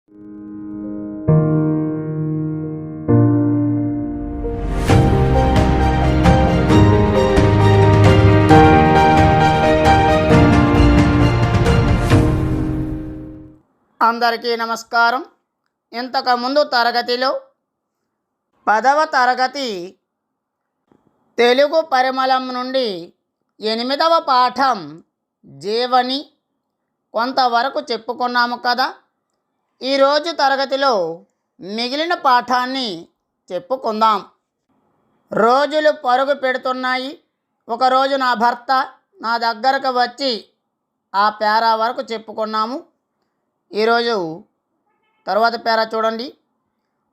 అందరికీ నమస్కారం. ఇంతకుముందు తరగతిలో 10వ తరగతి తెలుగు పరిమళం నుండి 8వ పాఠం జీవని కొంతవరకు చెప్పుకున్నాము కదా. ఈరోజు తరగతిలో మిగిలిన పాఠాన్ని చెప్పుకుందాం. రోజులు పరుగు పెడుతున్నాయి. ఒకరోజు నా భర్త నా దగ్గరకు వచ్చి ఆ పేరా వరకు చెప్పుకున్నాము. ఈరోజు తర్వాత పేరా చూడండి.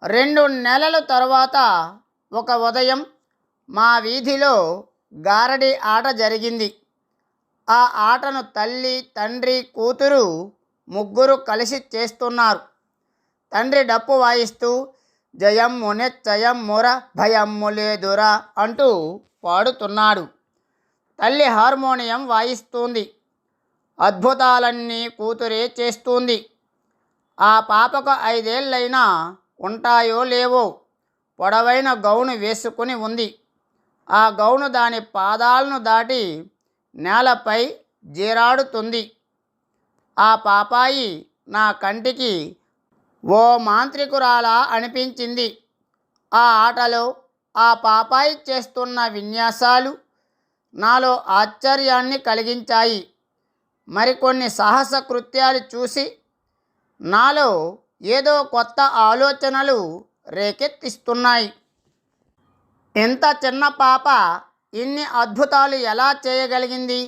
2 నెలల తరువాత ఒక ఉదయం మా వీధిలో గారడి ఆట జరిగింది. ఆ ఆటను తల్లి, తండ్రి, కూతురు ముగ్గురు కలిసి చేస్తున్నారు. తండ్రి డప్పు వాయిస్తూ జయమ్ము నిశ్చయమ్ముర భయమ్ము లేదురా అంటూ పాడుతున్నాడు. తల్లి హార్మోనియం వాయిస్తుంది. అద్భుతాలన్నీ కూతురే చేస్తుంది. ఆ పాపకు 5 ఏళ్ళైనా ఉంటాయో లేవో పొడవైన గౌను వేసుకుని ఉంది. ఆ గౌను దాని పాదాలను దాటి నేలపై జీరాడుతుంది. ఆ పాపాయి నా కంటికి ఓ మాంత్రికురాలా అనిపించింది. ఆ ఆటలో ఆ పాపాయి చేస్తున్న విన్యాసాలు నాలో ఆశ్చర్యాన్ని కలిగించాయి. మరికొన్ని సాహస కృత్యాలు చూసి నాలో ఏదో కొత్త ఆలోచనలు రేకెత్తిస్తున్నాయి. ఇంత చిన్న పాప ఇన్ని అద్భుతాలు ఎలా చేయగలిగింది?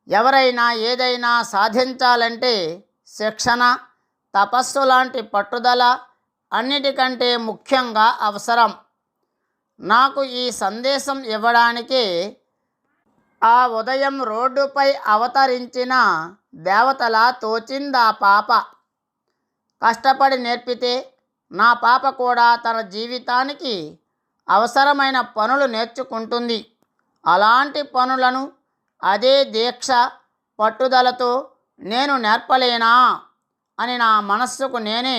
ఎవరైనా ఏదైనా సాధించాలంటే శిక్షణ, తపస్సు లాంటి పట్టుదల అన్నిటికంటే ముఖ్యంగా అవసరం. నాకు ఈ సందేశం ఇవ్వడానికే ఆ ఉదయం రోడ్డుపై అవతరించిన దేవతలా తోచిందా పాప. కష్టపడి నేర్పితే నా పాప కూడా తన జీవితానికి అవసరమైన పనులు నేర్చుకుంటుంది. అలాంటి పనులను అదే దీక్ష, పట్టుదలతో నేను నేర్పలేనా అని నా మనస్సుకు నేనే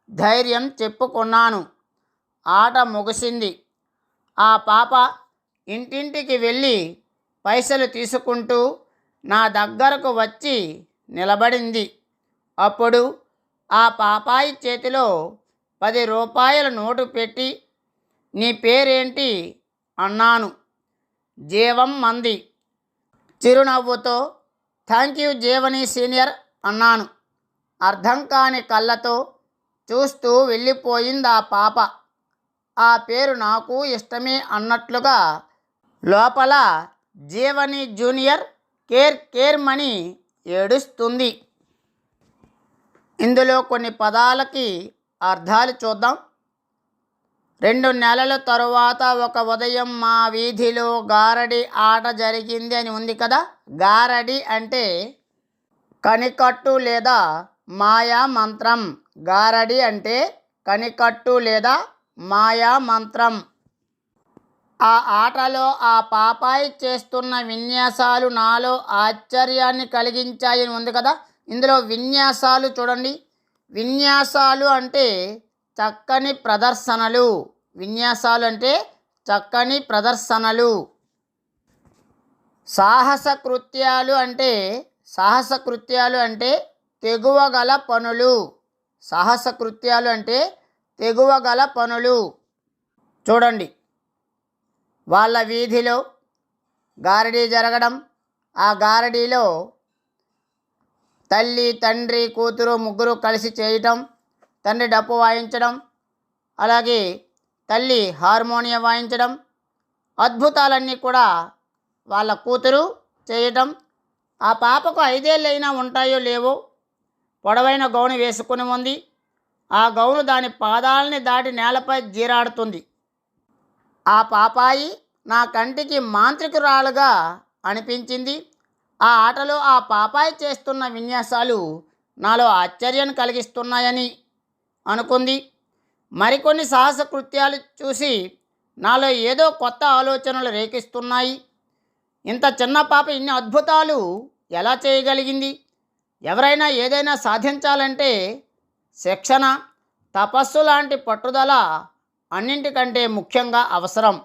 ధైర్యం చెప్పుకున్నాను. ఆట ముగిసింది. ఆ పాప ఇంటింటికి వెళ్ళి పైసలు తీసుకుంటూ నా దగ్గరకు వచ్చి నిలబడింది. అప్పుడు ఆ పాపాయి చేతిలో 10 రూపాయల నోటు పెట్టి నీ పేరేంటి అన్నాను. జీవం మంది. చిరునవ్వుతో థ్యాంక్ యూ జీవని సీనియర్ అన్నాను. అర్థం కాని కళ్ళతో చూస్తూ వెళ్ళిపోయింది ఆ పాప. ఆ పేరు నాకు ఇష్టమే అన్నట్లుగా లోపల జీవని జూనియర్ కేర్మని ఏడుస్తుంది. ఇందులో కొన్ని పదాలకి అర్థాలు చూద్దాం. 2 నెలల తరువాత ఒక ఉదయం మా వీధిలో గారడి ఆట జరిగింది అని ఉంది కదా. గారడి అంటే కనికట్టు లేదా మాయా మంత్రం. గారడి అంటే కనికట్టు లేదా మాయా మంత్రం. ఆ ఆటలో ఆ పాపాయి చేస్తున్న విన్యాసాలు నాలో ఆశ్చర్యాన్ని కలిగించాయని ఉంది కదా. ఇందులో విన్యాసాలు చూడండి. విన్యాసాలు అంటే చక్కని ప్రదర్శనలు. విన్యాసాలు అంటే చక్కని ప్రదర్శనలు. సాహస కృత్యాలు అంటే తెగువగల పనులు. సాహస కృత్యాలు అంటే తెగువగల పనులు. చూడండి, వాళ్ళ వీధిలో గారడీ జరగడం, ఆ గారడీలో తల్లి, తండ్రి, కూతురు ముగ్గురు కలిసి చేయటం, తండ్రి డప్పు వాయించడం, అలాగే తల్లి హార్మోనియం వాయించడం, అద్భుతాలన్నీ కూడా వాళ్ళ కూతురు చేయటం. ఆ పాపకు 5 ఏళ్ళైనా ఉంటాయో లేవో పొడవైన గౌను వేసుకుని ఉంది. ఆ గౌను దాని పాదాలని దాటి నేలపై జీరాడుతుంది. ఆ పాపాయి నా కంటికి మాంత్రికురాలుగా అనిపించింది. ఆ ఆటలో ఆ పాపాయి చేస్తున్న విన్యాసాలు నాలో ఆశ్చర్యాన్ని కలిగిస్తున్నాయని అనుకుంది. మరికొన్ని సాహస కృత్యాలు చూసి నాలో ఏదో కొత్త ఆలోచనలు రేకిస్తున్నాయి. ఇంత చిన్న పాప ఇన్ని అద్భుతాలు ఎలా చేయగలిగింది? ఎవరైనా ఏదైనా సాధించాలంటే శిక్షణ, తపస్సు లాంటి పట్టుదల అన్నింటికంటే ముఖ్యంగా అవసరం.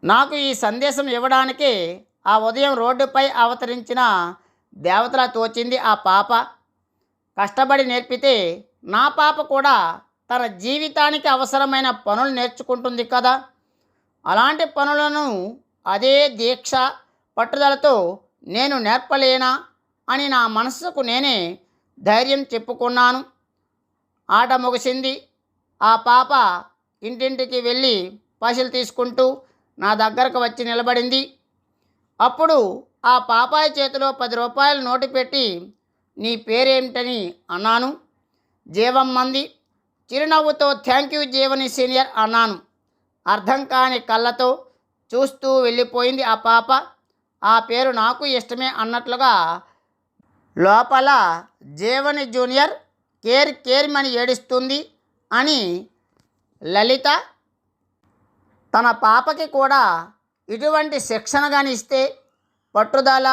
నాకు ఈ సందేశం ఇవ్వడానికి ఆ ఉదయం రోడ్డుపై అవతరించిన దేవతలా తోచింది ఆ పాప. కష్టపడి నేర్పితే నా పాప కూడా తన జీవితానికి అవసరమైన పనులు నేర్చుకుంటుంది కదా. అలాంటి పనులను అదే దీక్ష, పట్టుదలతో నేను నేర్పలేనా అని నా మనస్సుకు నేనే ధైర్యం చెప్పుకున్నాను. ఆట ముగిసింది. ఆ పాప ఇంటింటికి వెళ్ళి పైసలు తీసుకుంటూ నా దగ్గరకు వచ్చి నిలబడింది. అప్పుడు ఆ పాపాయి చేతిలో 10 రూపాయల నోటు పెట్టి, నీ పేరేమిటని అన్నాను. జీవమ్మంది. చిరునవ్వుతో థ్యాంక్ యూ జీవని సీనియర్ అన్నాను. అర్థం కాని కళ్ళతో చూస్తూ వెళ్ళిపోయింది ఆ పాప. ఆ పేరు నాకు ఇష్టమే అన్నట్లుగా లోపల జీవని జూనియర్ కేర్మని ఏడుస్తుంది అని లలిత తన పాపకి కూడా ఇటువంటి శిక్షణ కానీ ఇస్తే, పట్టుదల,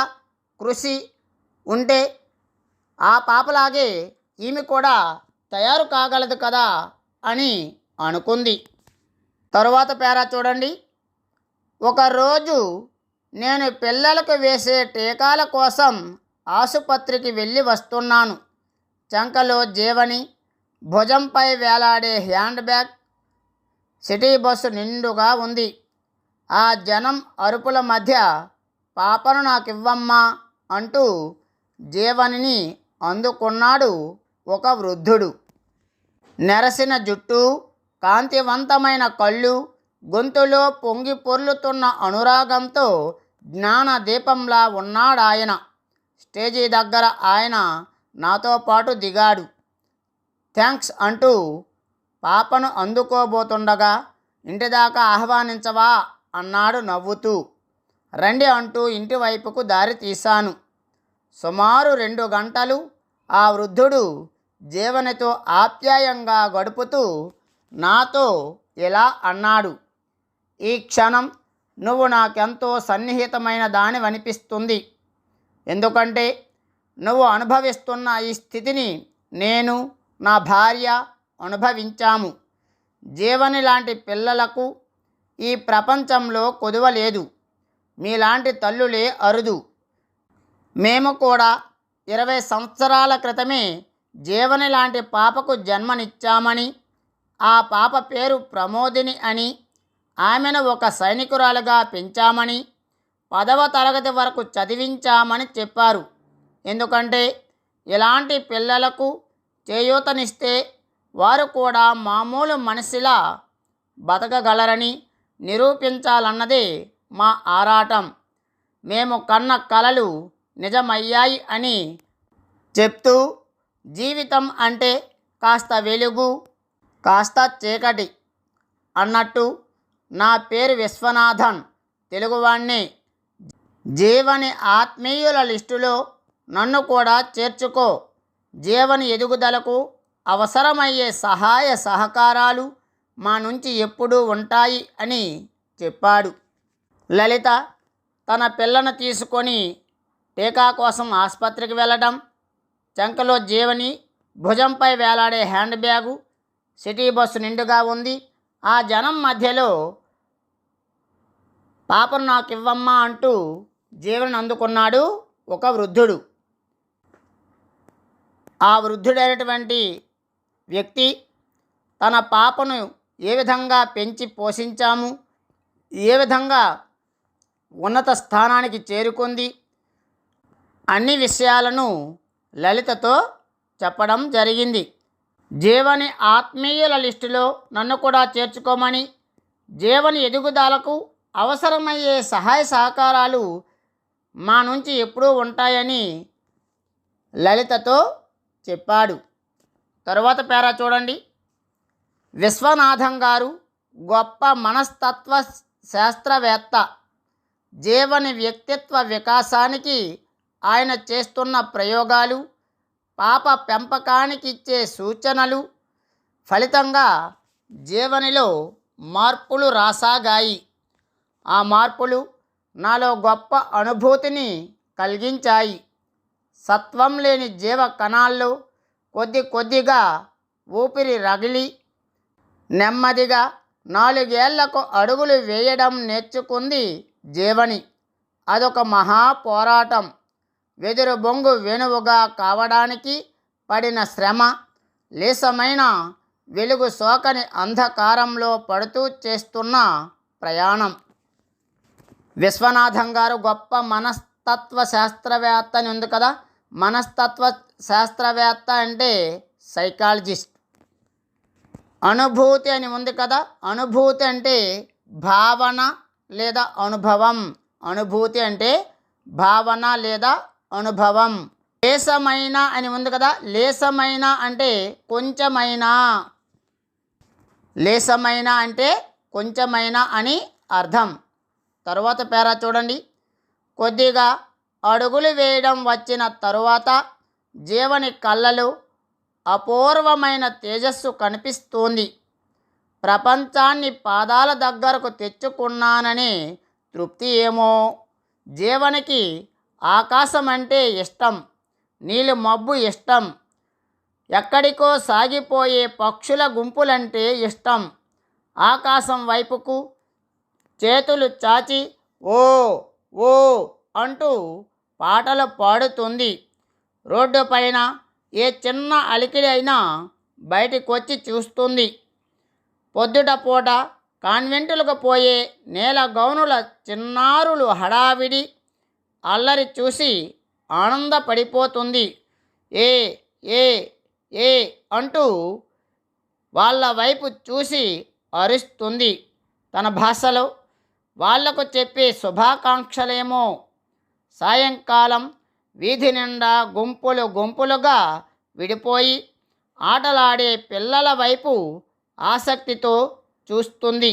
కృషి ఉంటే ఆ పాపలాగే ఈమె కూడా తయారు కాగలదు కదా అని అనుకుంది. తరువాత పేరా చూడండి. ఒకరోజు నేను పిల్లలకు వేసే టీకాల కోసం ఆసుపత్రికి వెళ్ళి వస్తున్నాను. చంకలో జీవని, భుజంపై వేలాడే హ్యాండ్ బ్యాగ్. సిటీ బస్సు నిండుగా ఉంది. ఆ జనం అరుపుల మధ్య పాపను నాకివ్వమ్మా అంటూ జీవనిని అందుకున్నాడు ఒక వృద్ధుడు. నెరసిన జుట్టు, కాంతివంతమైన కళ్ళు, గొంతులో పొంగి పొర్లుతున్న అనురాగంతో జ్ఞాన దీపంలా ఉన్నాడాయన. స్టేజీ దగ్గర ఆయన నాతో పాటు దిగాడు. థ్యాంక్స్ అంటూ పాపను అందుకోబోతుండగా, ఇంటిదాకా ఆహ్వానించవా అన్నాడు నవ్వుతూ. రండి అంటూ ఇంటి వైపుకు దారి తీశాను. సుమారు 2 గంటలు ఆ వృద్ధుడు జీవనితో ఆప్యాయంగా గడుపుతూ నాతో ఇలా అన్నాడు. ఈ క్షణం నువ్వు నాకెంతో సన్నిహితమైన దానివనిపిస్తుంది. ఎందుకంటే నువ్వు అనుభవిస్తున్న ఈ స్థితిని నేను, నా భార్య అనుభవించాము. జీవని లాంటి పిల్లలకు ఈ ప్రపంచంలో కొదువ లేదు. మీలాంటి తల్లులే అరుదు. మేము కూడా 20 సంవత్సరాల క్రితమే జీవని లాంటి పాపకు జన్మనిచ్చామని, ఆ పాప పేరు ప్రమోదిని అని, ఆమెను ఒక సైనికురాలుగా పెంచామని, 10వ తరగతి వరకు చదివించామని చెప్పారు. ఎందుకంటే ఇలాంటి పిల్లలకు చేయూతనిస్తే వారు కూడా మామూలు మనిషిలా బతకగలరని నిరూపించాలన్నదే మా ఆరాటం. మేము కన్న కలలు నిజమయ్యాయి అని చెప్తూ, జీవితం అంటే కాస్త వెలుగు, కాస్త చీకటి అన్నట్టు. నా పేరు విశ్వనాథన్, తెలుగువాణ్ణి. జీవని ఆత్మీయుల లిస్టులో నన్ను కూడా చేర్చుకో. జీవని ఎదుగుదలకు అవసరమయ్యే సహాయ సహకారాలు మా నుంచి ఎప్పుడూ ఉంటాయి అని చెప్పాడు. లలిత తన పిల్లను తీసుకొని టీకా కోసం ఆసుపత్రికి వెళ్ళడం, చంకలో జీవని, భుజంపై వేలాడే హ్యాండ్ బ్యాగు. సిటీ బస్సు నిండుగా ఉంది. ఆ జనం మధ్యలో పాపను నాకివ్వమ్మా అంటూ జీవని అందుకున్నాడు ఒక వృద్ధుడు. ఆ వృద్ధుడైనటువంటి వ్యక్తి తన పాపను ఏ విధంగా పెంచి పోషించాము, ఏ విధంగా ఉన్నత స్థానానికి చేరుకుంది, అన్ని విషయాలను లలితతో చెప్పడం జరిగింది. జీవని ఆత్మీయుల లిస్టులో నన్ను కూడా చేర్చుకోమని, జీవని ఎదుగుదలకు అవసరమయ్యే సహాయ సహకారాలు మా నుంచి ఎప్పుడూ ఉంటాయని లలితతో చెప్పాడు. తరువాత పేరా చూడండి. విశ్వనాథం గారు గొప్ప మనస్తత్వ శాస్త్రవేత్త. జీవని వ్యక్తిత్వ వికాసానికి ఆయన చేస్తున్న ప్రయోగాలు, పాప పెంపకానికి ఇచ్చే సూచనలు ఫలితంగా జీవనిలో మార్పులు రాసాగాయి. ఆ మార్పులు నాలో గొప్ప అనుభూతిని కలిగించాయి. సత్వం లేని జీవ కణాల్లో కొద్ది కొద్దిగా ఊపిరి రగిలి నెమ్మదిగా 4 ఏళ్లకు అడుగులు వేయడం నేర్చుకుంది జీవని. అదొక మహా పోరాటం. వెదురు బొంగు వేణువుగా కావడానికి పడిన శ్రమ, లేసమైన వెలుగు సోకని అంధకారంలో పడుతూ చేస్తున్న ప్రయాణం. విశ్వనాథం గారు గొప్ప మనస్తత్వ శాస్త్రవేత్త అని ఉంది కదా. మనస్తత్వ శాస్త్రవేత్త అంటే సైకాలజిస్ట్. అనుభూతి అని ఉంది కదా. అనుభూతి అంటే భావన లేదా అనుభవం. అనుభూతి అంటే భావన లేదా అనుభవం. లేసమైన అని ఉంది కదా. లేసమైన అంటే కొంచెమైనా. లేసమైన అంటే కొంచెమైనా అని అర్థం. తరువాత పేరా చూడండి. కొద్దిగా అడుగులు వేయడం వచ్చిన తరువాత జీవని కళ్ళలో అపూర్వమైన తేజస్సు కనిపిస్తోంది. ప్రపంచాన్ని పాదాల దగ్గరకు తెచ్చుకున్నాననే తృప్తి ఏమో. జీవనికి ఆకాశం అంటే ఇష్టం, నీలి మబ్బు ఇష్టం, ఎక్కడికో సాగిపోయే పక్షుల గుంపులంటే ఇష్టం. ఆకాశం వైపుకు చేతులు చాచి ఓ ఓ అంటూ పాటలు పాడుతుంది. రోడ్డు పైన ఏ చిన్న అలికిడి అయినా బయటికొచ్చి చూస్తుంది. పొద్దుట పూట కాన్వెంటులకు పోయే నేల గౌనుల చిన్నారులు హడావిడి అల్లరి చూసి ఆనందపడిపోతుంది. ఏ ఏ ఏ అంటూ వాళ్ళ వైపు చూసి అరుస్తుంది తన భాషలో. వాళ్లకు చెప్పే శుభాకాంక్షలేమో. సాయంకాలం వీధి నిండా గుంపులు గుంపులుగా విడిపోయి ఆటలాడే పిల్లల వైపు ఆసక్తితో చూస్తుంది.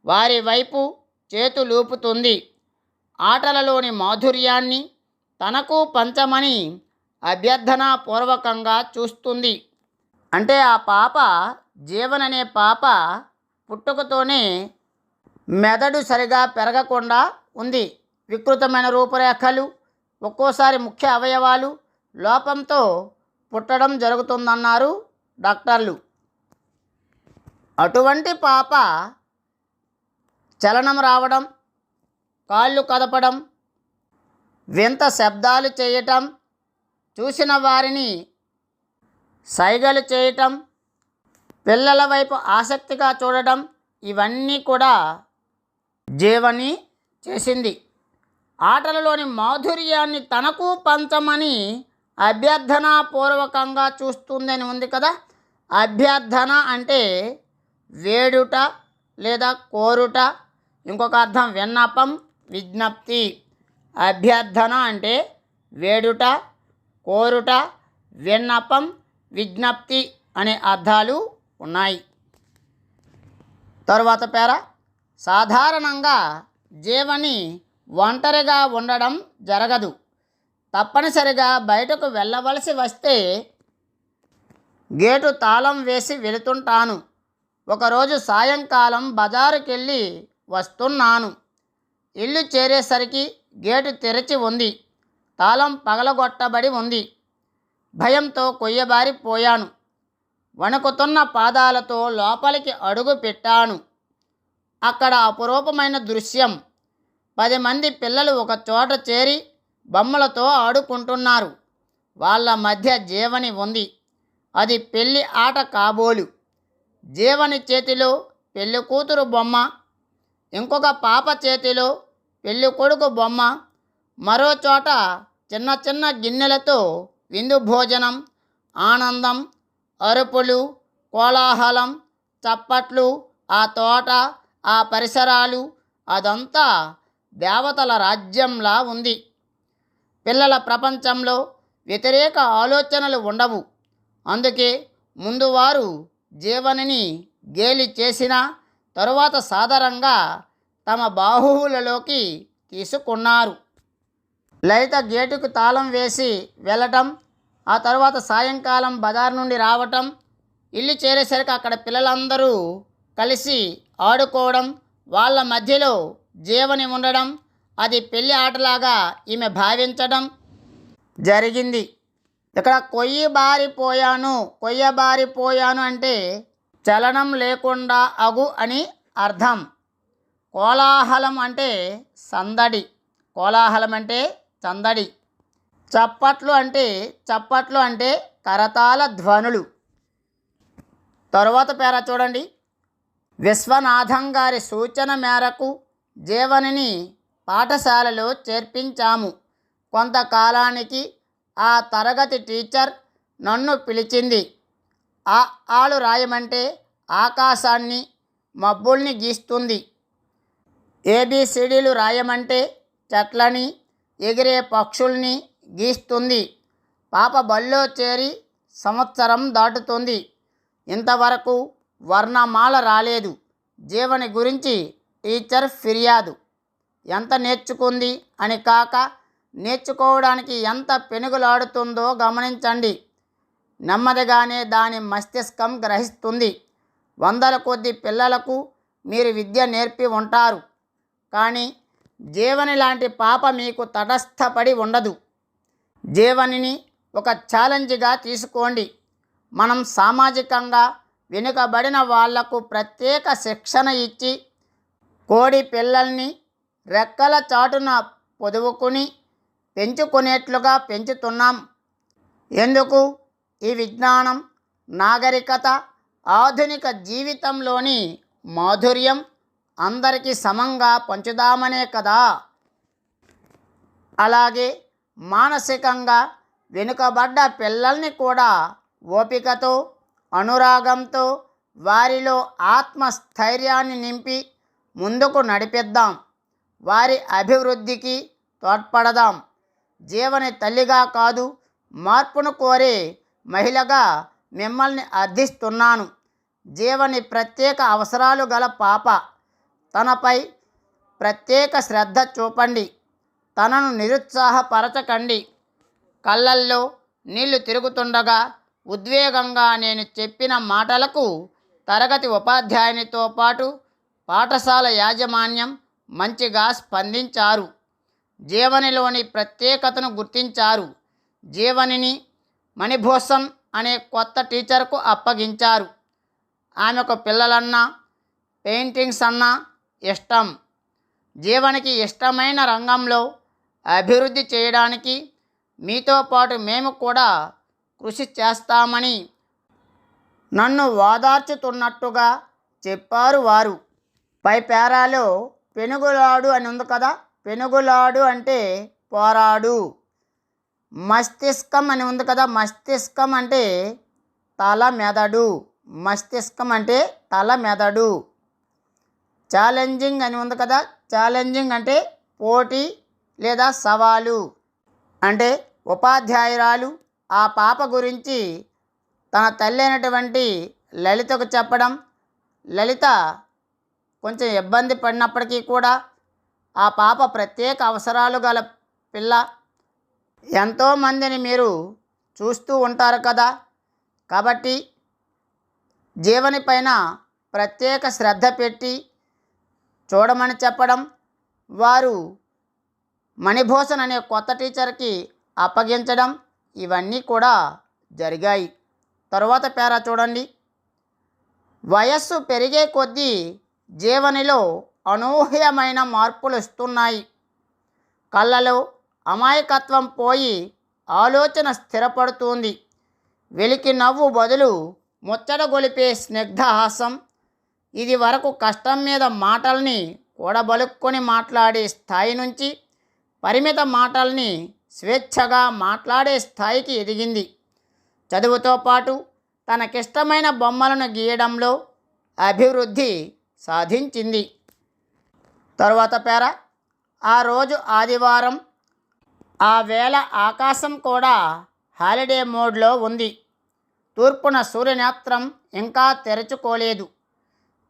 వారి వైపు చేతులూపుతుంది. ఆటలలోని మాధుర్యాన్ని తనకు పంచమని అభ్యర్థనాపూర్వకంగా చూస్తుంది. అంటే ఆ పాప, జీవననే పాప పుట్టుకతోనే మెదడు సరిగా పెరగకుండా ఉంది. వికృతమైన రూపురేఖలు, ఒక్కోసారి ముఖ్య అవయవాలు లోపంతో పుట్టడం జరుగుతుందన్నారు డాక్టర్లు. అటువంటి పాప చలనం రావడం, కాళ్ళు కదపడం, వింత శబ్దాలు చేయటం, చూసిన వారిని సైగలు చేయటం, పిల్లల వైపు ఆసక్తిగా చూడటం, ఇవన్నీ కూడా జీవని చేసింది. ఆటలలోని మాధుర్యాన్ని తనకు పంచమని అభ్యర్థనాపూర్వకంగా చూస్తుందని ఉంది కదా. అభ్యర్థన అంటే వేడుట లేదా కోరుట. ఇంకొక అర్థం విన్నపం, విజ్ఞప్తి. అభ్యర్థన అంటే వేడుట, కోరుట, విన్నపం, విజ్ఞప్తి అనే అర్థాలు ఉన్నాయి. తరువాత పేర. సాధారణంగా జీవని ఒంటరిగా ఉండడం జరగదు. తప్పనిసరిగా బయటకు వెళ్ళవలసి వస్తే గేటు తాళం వేసి వెళుతుంటాను. ఒకరోజు సాయంకాలం బజారుకెళ్ళి వస్తున్నాను. ఇల్లు చేరేసరికి గేటు తెరిచి ఉంది. తాళం పగలగొట్టబడి ఉంది. భయంతో కొయ్యబారిపోయాను. వణుకుతున్న పాదాలతో లోపలికి అడుగు పెట్టాను. అక్కడ అపురూపమైన దృశ్యం. 10 మంది పిల్లలు ఒక చోట చేరి బొమ్మలతో ఆడుకుంటున్నారు. వాళ్ళ మధ్య జీవని ఉంది. అది పెళ్ళి ఆట కాబోలు. జీవని చేతిలో పెళ్ళి కూతురు బొమ్మ, ఇంకొక పాప చేతిలో పెళ్ళి కొడుకు బొమ్మ. మరో చోట చిన్న చిన్న గిన్నెలతో విందు భోజనం, ఆనందం, అరుపులు, కోలాహలం, చప్పట్లు. ఆ తోట, ఆ పరిసరాలు, అదంతా దేవతల రాజ్యంలా ఉంది. పిల్లల ప్రపంచంలో వ్యతిరేక ఆలోచనలు ఉండవు. అందుకే ముందు వారు జీవనిని గేలి చేసిన తరువాత సాదరంగా తమ బాహువులలోకి తీసుకున్నారు. లలిత గేటుకు తాళం వేసి వెళ్ళటం, ఆ తర్వాత సాయంకాలం బజార్ నుండి రావటం, ఇల్లు చేరేసరికి అక్కడ పిల్లలందరూ కలిసి ఆడుకోవడం, వాళ్ళ మధ్యలో జీవని ఉండడం, అది పెళ్ళి ఆటలాగా ఈమె భావించడం జరిగింది. ఇక్కడ కొయ్యబారిపోయాను అంటే చలనం లేకుండా అగు అని అర్థం. కోలాహలం అంటే సందడి. చప్పట్లు అంటే కరతాళ ధ్వనులు. తరువాత పేర చూడండి. విశ్వనాథం గారి సూచన మేరకు జీవనిని పాఠశాలలో చేర్పించాము. కొంతకాలానికి ఆ తరగతి టీచర్ నన్ను పిలిచింది. ఆలు రాయమంటే ఆకాశాన్ని మబ్బుల్ని గీస్తుంది. ఏబిసిడీలు రాయమంటే చెట్లని ఎగిరే పక్షుల్ని గీస్తుంది. పాప బళ్ళో చేరి సంవత్సరం దాటుతుంది. ఇంతవరకు వర్ణమాల రాలేదు. జీవని గురించి టీచర్ ఫిర్యాదు. ఎంత నేర్చుకుంది అని కాక నేర్చుకోవడానికి ఎంత పెనుగులాడుతుందో గమనించండి. నెమ్మదిగానే దాని మస్తిష్కం గ్రహిస్తుంది. వందల కొద్ది పిల్లలకు మీరు విద్య నేర్పి ఉంటారు, కానీ జీవని లాంటి పాప మీకు తటస్థపడి ఉండదు. జీవనిని ఒక ఛాలెంజ్గా తీసుకోండి. మనం సామాజికంగా వెనుకబడిన వాళ్లకు ప్రత్యేక శిక్షణ ఇచ్చి కోడి పిల్లల్ని రెక్కల చాటున పొదువుకుని పెంచుకునేట్లుగా పెంచుతున్నాం. ఎందుకు? ఈ విజ్ఞానం, నాగరికత, ఆధునిక జీవితంలోని మాధుర్యం అందరికీ సమంగా పంచుదామనే కదా. అలాగే మానసికంగా వెనుకబడ్డ పిల్లల్ని కూడా ఓపికతో, అనురాగంతో వారిలో ఆత్మస్థైర్యాన్ని నింపి ముందుకు నడిపిద్దాం. వారి అభివృద్ధికి తోడ్పడదాం. జీవని తల్లిగా కాదు, మార్పును కోరే మహిళగా మిమ్మల్ని అర్థిస్తున్నాను. జీవని ప్రత్యేక అవసరాలు గల పాప. తనపై ప్రత్యేక శ్రద్ధ చూపండి. తనను నిరుత్సాహపరచకండి. కళ్ళల్లో నీళ్లు తిరుగుతుండగా ఉద్వేగంగా నేను చెప్పిన మాటలకు తరగతి ఉపాధ్యాయునితో పాటు పాఠశాల యాజమాన్యం మంచిగా స్పందించారు. జీవనిలోని ప్రత్యేకతను గుర్తించారు. జీవనిని మణిభూషణ్ అనే కొత్త టీచర్కు అప్పగించారు. ఆమెకు పిల్లలన్నా పెయింటింగ్స్ అన్నా ఇష్టం. జీవనికి ఇష్టమైన రంగంలో అభివృద్ధి చేయడానికి మీతో పాటు మేము కూడా కృషి చేస్తామని నన్ను ఓదార్చుతున్నట్టుగా చెప్పారు వారు. పై పేరాలో పెనుగులాడు అని ఉంది కదా. పెనుగులాడు అంటే పోరాడు. మస్తిష్కం అని ఉంది కదా. మస్తిష్కం అంటే తల మెదడు. ఛాలెంజింగ్ అని ఉంది కదా. ఛాలెంజింగ్ అంటే పోటీ లేదా సవాలు. అంటే ఉపాధ్యాయురాలు ఆ పాప గురించి తన తల్లి అయినటువంటి లలితకు చెప్పడం. లలిత కొంచెం ఇబ్బంది పడినప్పటికీ కూడా ఆ పాప ప్రత్యేక అవసరాలు గల పిల్ల. ఎంతోమందిని మీరు చూస్తూ ఉంటారు కదా. కాబట్టి జీవని పైన ప్రత్యేక శ్రద్ధ పెట్టి చూడమని చెప్పడం, వారు మణిభూషణ్ అనే కొత్త టీచర్కి అప్పగించడం, ఇవన్నీ కూడా జరిగాయి. తరువాత పేరా చూడండి. వయస్సు పెరిగే కొద్దీ జీవనిలో అనూహ్యమైన మార్పులు వస్తున్నాయి. కళ్ళలో అమాయకత్వం పోయి ఆలోచన స్థిరపడుతుంది. వెలికి నవ్వు బదులు ముచ్చటగొలిపే స్నిగ్ధహాసం. ఇది వరకు కష్టం మీద మాటల్ని కూడబలుక్కొని మాట్లాడే స్థాయి నుంచి పరిమిత మాటల్ని స్వేచ్ఛగా మాట్లాడే స్థాయికి ఎదిగింది. చదువుతో పాటు తనకిష్టమైన బొమ్మలను గీయడంలో అభివృద్ధి సాధించింది. తరువాత పేర. ఆ రోజు ఆదివారం. ఆ వేళ ఆకాశం కూడా హాలిడే మోడ్లో ఉంది. తూర్పున సూర్యనేత్రం ఇంకా తెరుచుకోలేదు.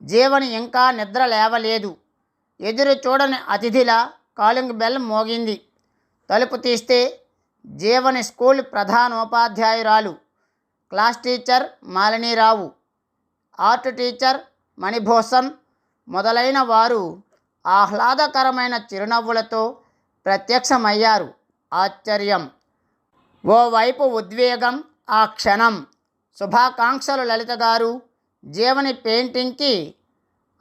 జీవని ఇంకా నిద్ర లేవలేదు. ఎదురు చూడని అతిథిలా కాలింగ్ బెల్ మోగింది. తలుపు తీస్తే జీవని స్కూల్ ప్రధానోపాధ్యాయురాలు, class teacher Malini Rao, art teacher Manibhushan మొదలైన వారు ఆహ్లాదకరమైన చిరునవ్వులతో ప్రత్యక్షమయ్యారు. ఆశ్చర్యం, ఓవైపు ఉద్వేగం ఆ క్షణం. శుభాకాంక్షలు లలిత గారు. జీవని పెయింటింగ్కి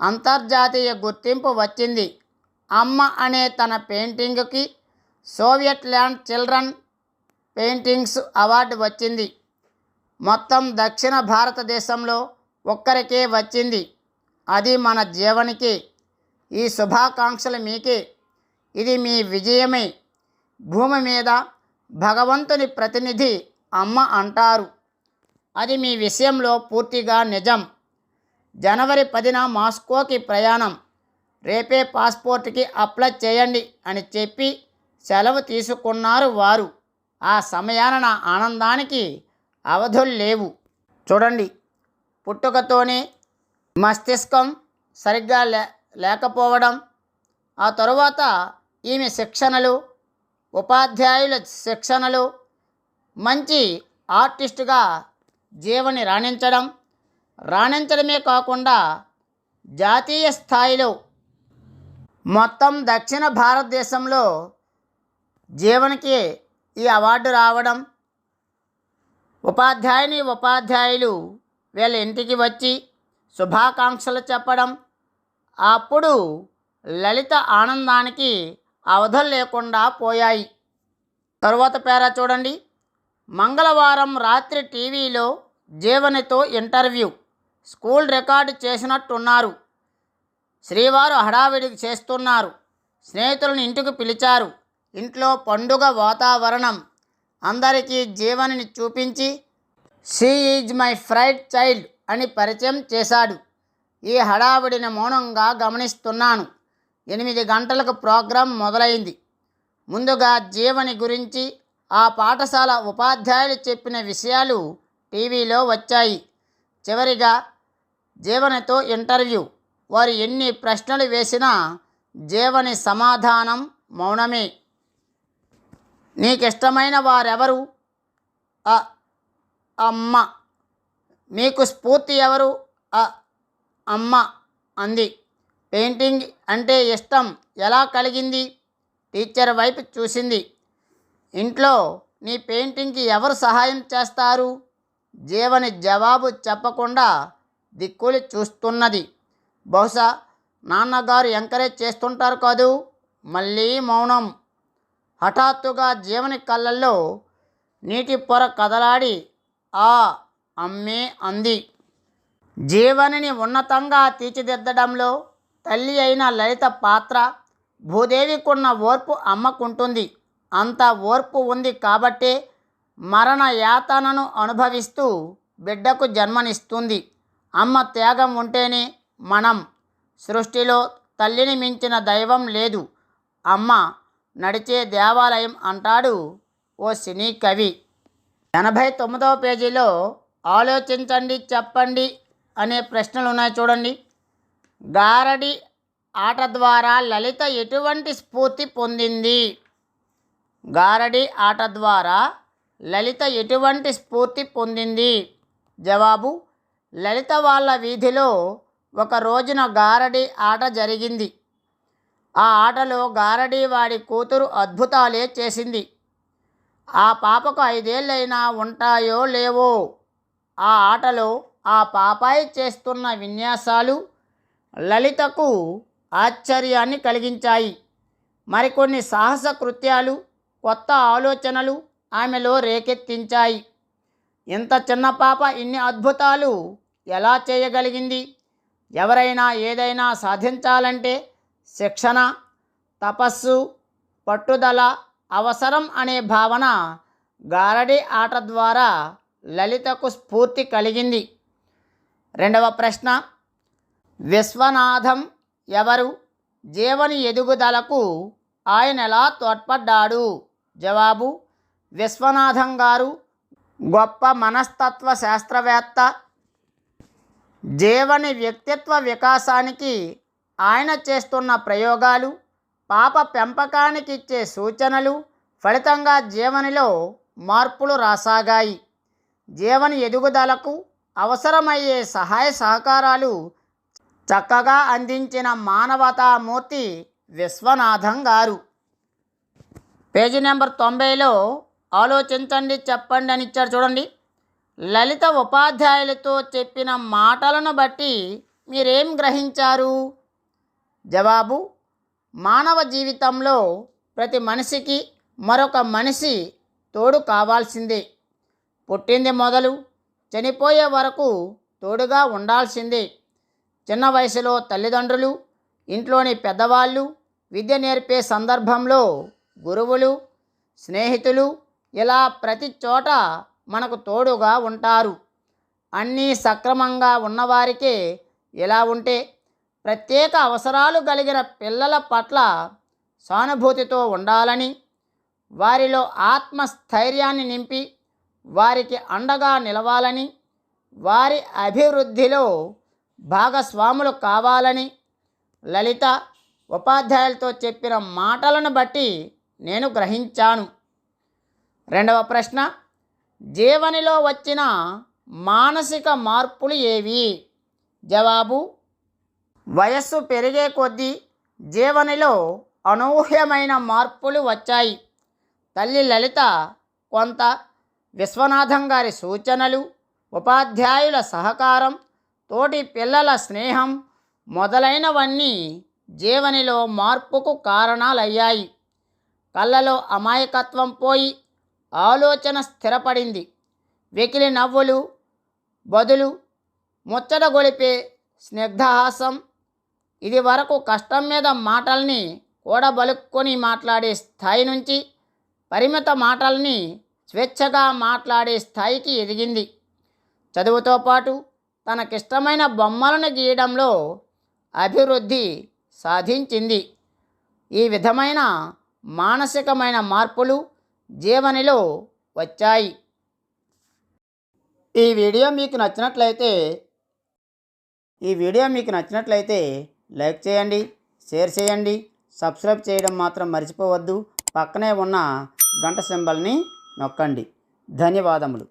అంతర్జాతీయ గుర్తింపు వచ్చింది. అమ్మ అనే తన పెయింటింగ్కి Soviet land children paintings award వచ్చింది. మొత్తం దక్షిణ భారతదేశంలో ఒక్కరికే వచ్చింది. అది మన జీవనికి. ఈ శుభాకాంక్షలు మీకే. ఇది మీ విజయమే. భూమి మీద భగవంతుని ప్రతినిధి అమ్మ అంటారు. అది మీ విషయంలో పూర్తిగా నిజం. జనవరి 10న మాస్కోకి ప్రయాణం. రేపే పాస్పోర్ట్కి అప్లై చేయండి అని చెప్పి సెలవు తీసుకున్నారు వారు. ఆ సమయాన నా ఆనందానికి అవధులు లేవు. చూడండి, పుట్టుకతోనే మస్తిష్కం సరిగ్గా లేకపోవడం, ఆ తరువాత ఈమె శిక్షణలు, ఉపాధ్యాయుల శిక్షణలు, మంచి ఆర్టిస్టుగా జీవని రాణించడమే కాకుండా జాతీయ స్థాయిలో మొత్తం దక్షిణ భారతదేశంలో జీవనికి ఈ అవార్డు రావడం, ఉపాధ్యాయులు వీళ్ళ ఇంటికి వచ్చి శుభాకాంక్షలు చెప్పడం, అప్పుడు లలిత ఆనందానికి అవధులు లేకుండా పోయాయి. తరువాత పేరా చూడండి. మంగళవారం రాత్రి టీవీలో జీవనితో ఇంటర్వ్యూ. స్కూల్ రికార్డు చేసినట్టున్నారు. శ్రీవారు హడావిడి చేస్తున్నారు. స్నేహితులను ఇంటికి పిలిచారు. ఇంట్లో పండుగ వాతావరణం. అందరికీ జీవనిని చూపించి she is my fried child అని పరిచయం చేశాడు. ఈ హడావిడిని మౌనంగా గమనిస్తున్నాను. 8 గంటలకు ప్రోగ్రాం మొదలైంది. ముందుగా జీవని గురించి ఆ పాఠశాల ఉపాధ్యాయులు చెప్పిన విషయాలు టీవీలో వచ్చాయి. చివరిగా జీవనితో ఇంటర్వ్యూ. వారు ఎన్ని ప్రశ్నలు వేసినా జీవని సమాధానం మౌనమే. నీకిష్టమైన వారెవరు? అమ్మ. మీకు స్ఫూర్తి ఎవరు? అమ్మ అంది. పెయింటింగ్ అంటే ఇష్టం ఎలా కలిగింది? టీచర్ వైపు చూసింది. ఇంట్లో నీ పెయింటింగ్కి ఎవరు సహాయం చేస్తారు? జీవని జవాబు చెప్పకుండా దిక్కులు చూస్తున్నది. బహుశా నాన్నగారు ఎంకరేజ్ చేస్తుంటారు కదూ. మళ్ళీ మౌనం. హఠాత్తుగా జీవని కళ్ళల్లో నీటి పొర కదలాడి అమ్మే అంది. జీవనిని ఉన్నతంగా తీర్చిదిద్దడంలో తల్లి అయిన లలిత పాత్ర. భూదేవికున్న ఓర్పు అమ్మకుంటుంది. అంత ఓర్పు ఉంది కాబట్టే మరణ యాతనను అనుభవిస్తూ బిడ్డకు జన్మనిస్తుంది. అమ్మ త్యాగం ఉంటేనే మనం. సృష్టిలో తల్లిని మించిన దైవం లేదు. అమ్మ నడిచే దేవాలయం అంటాడు ఓ సినీ కవి. 89వ పేజీలో ఆలోచించండి, చెప్పండి అనే ప్రశ్నలు ఉన్నాయి చూడండి. గారడి ఆట ద్వారా లలిత ఎటువంటి స్ఫూర్తి పొందింది? గారడి ఆట ద్వారా లలిత ఎటువంటి స్ఫూర్తి పొందింది? జవాబు: లలిత వాళ్ళ వీధిలో ఒక రోజున గారడి ఆట జరిగింది. ఆ ఆటలో గారడి వాడి కూతురు అద్భుతాలే చేసింది. ఆ పాపకు 5 ఏళ్ళైనా ఉంటాయో లేవో. ఆ ఆటలో ఆ పాపాయి చేస్తున్న విన్యాసాలు లలితకు ఆశ్చర్యాన్ని కలిగించాయి. మరికొన్ని సాహస కృత్యాలు, కొత్త ఆలోచనలు ఆమెలో రేకెత్తించాయి. ఇంత చిన్న పాప ఇన్ని అద్భుతాలు ఎలా చేయగలిగింది? ఎవరైనా ఏదైనా సాధించాలంటే శిక్షణ, తపస్సు, పట్టుదల అవసరం అనే భావన గారడి ఆట ద్వారా లలితకు స్ఫూర్తి కలిగింది. 2వ ప్రశ్న. విశ్వనాథం ఎవరు? జీవని ఎదుగుదలకు ఆయన ఎలా తోడ్పడ్డాడు? జవాబు: విశ్వనాథం గారు గొప్ప మనస్తత్వ శాస్త్రవేత్త. జీవని వ్యక్తిత్వ వికాసానికి ఆయన చేస్తున్న ప్రయోగాలు, పాప పెంపకానికి ఇచ్చే సూచనలు ఫలితంగా జీవనిలో మార్పులు రాసాగాయి. జీవని ఎదుగుదలకు అవసరమయ్యే సహాయ సహకారాలు చక్కగా అందించిన మానవతామూర్తి విశ్వనాథం గారు. పేజీ నెంబర్ 90లో ఆలోచించండి, చెప్పండి అని ఇచ్చారు చూడండి. లలిత ఉపాధ్యాయులతో చెప్పిన మాటలను బట్టి మీరేం గ్రహించారు? జవాబు: మానవ జీవితంలో ప్రతి మనిషికి మరొక మనిషి తోడు కావాల్సిందే. పుట్టింది మొదలు చనిపోయే వరకు తోడుగా ఉండాల్సిందే. చిన్న వయసులో తల్లిదండ్రులు, ఇంట్లోని పెద్దవాళ్ళు, విద్య నేర్పే సందర్భంలో గురువులు, స్నేహితులు, ఇలా ప్రతి చోట మనకు తోడుగా ఉంటారు. అన్నీ సక్రమంగా ఉన్నవారికే ఇలా ఉంటే, ప్రత్యేక అవసరాలు కలిగిన పిల్లల పట్ల సానుభూతితో ఉండాలని, వారిలో ఆత్మస్థైర్యాన్ని నింపి వారికి అండగా నిలవాలని, వారి అభివృద్ధిలో భాగస్వాములు కావాలని లలిత ఉపాధ్యాయులతో చెప్పిన మాటలను బట్టి నేను గ్రహించాను. రెండవ ప్రశ్న: జీవనిలో వచ్చిన మానసిక మార్పులు ఏవి? జవాబు: వయస్సు పెరిగే కొద్దీ జీవనిలో అనూహ్యమైన మార్పులు వచ్చాయి. తల్లి లలిత కొంత, విశ్వనాథం గారి సూచనలు, ఉపాధ్యాయుల సహకారం, తోటి పిల్లల స్నేహం మొదలైనవన్నీ జీవనిలో మార్పుకు కారణాలయ్యాయి. కళ్ళలో అమాయకత్వం పోయి ఆలోచన స్థిరపడింది. వెకిలి నవ్వులు బదులు ముచ్చట గొలిపే స్నిగ్ధహాసం, ఇది వరకు కష్టం మీద మాటల్ని కూడబలుక్కొని మాట్లాడే స్థాయి నుంచి పరిమిత మాటల్ని స్వేచ్ఛగా మాట్లాడే స్థాయికి ఎదిగింది. చదువుతో పాటు తనకిష్టమైన బొమ్మలను గీయడంలో అభివృద్ధి సాధించింది. ఈ విధమైన మానసికమైన మార్పులు జీవనిలో వచ్చాయి. ఈ వీడియో మీకు నచ్చినట్లయితే లైక్ చేయండి, షేర్ చేయండి, సబ్స్క్రైబ్ చేయడం మాత్రం మర్చిపోవద్దు. పక్కనే ఉన్న గంట సింబల్ని నొక్కండి. ధన్యవాదములు.